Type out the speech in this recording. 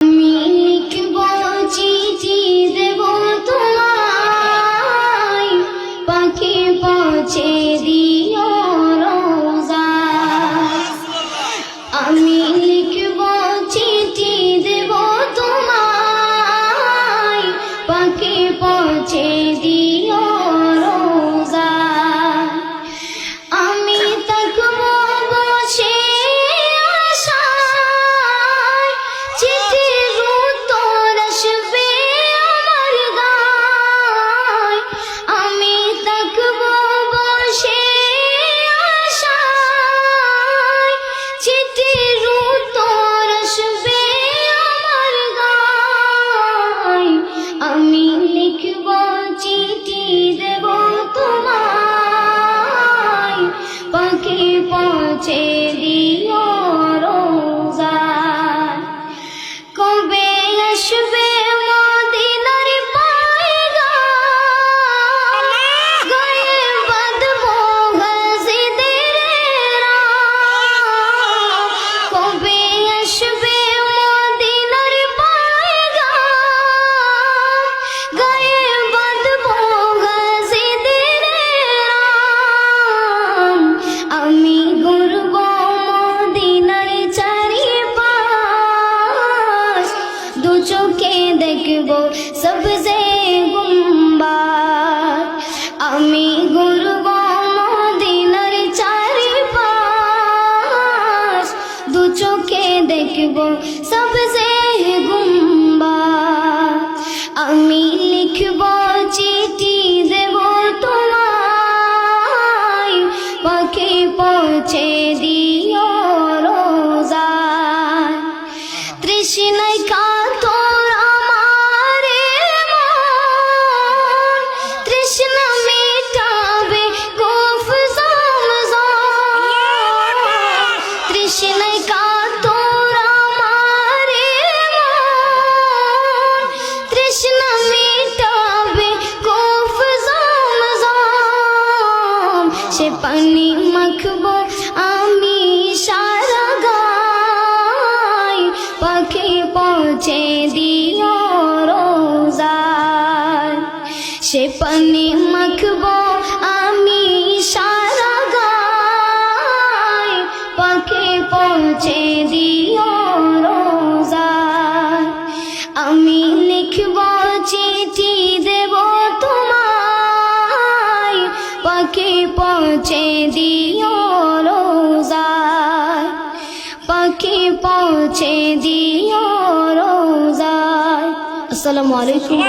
আমি লিখব চিঠি দেব তোমায়, পাখি পৌঁছে দিও রোজায়। আমি লিখব চিঠি দেব তোমায়, পাখি পৌঁছে দিও রোজায়। আমি থাকব বসে আশায়, চিঠির উত্তর আসবে আমার গায়। আমি থাকব বসে আশায়, চিঠির উত্তর আসবে আমার গায়। আমি লিখব চিঠি দেব তোমায়, পাখি পৌঁছে দিও রোজায়। কবে আসবে মদিনার পয়গাম, গায়ে বাঁধবো গাজীদের রাম। কবে আসবে মদিনার পয়গাম, গায়ে বাঁধবো গাজীদের রাম। আমি ঘুরব মদিনার চারিপাশ, দু চোখে দেখব সবজে গুম্বাদ। আমি ঘুরব মদিনার চারিপাশ, দু চোখে দেখব সবজে গুম্বাদ। আমি লিখব চিঠি দেব তোমায়, পাখি পৌঁছে দিও রোজায়। তৃষ্ণায় কাতর আমার মন, তৃষ্ণা মেটাবে কূফ জমজম। তৃষ্ণায় কাতর আমার মন, তৃষ্ণা মেটাবে কূফ জমজম। সে পানি মাখবো আমি সারা গায়, পাখি পৌঁছে দিও রোজায়। সে পানি মাখবো আমি সারা গায়, পাখি পৌঁছে দিও রোজায়। আমি লিখব চিঠি দেব তোমায়, পাখি পৌঁছে দিও রোজায়। পাখি পৌঁছে দিও রোজায়। আসসালামু আলাইকুম।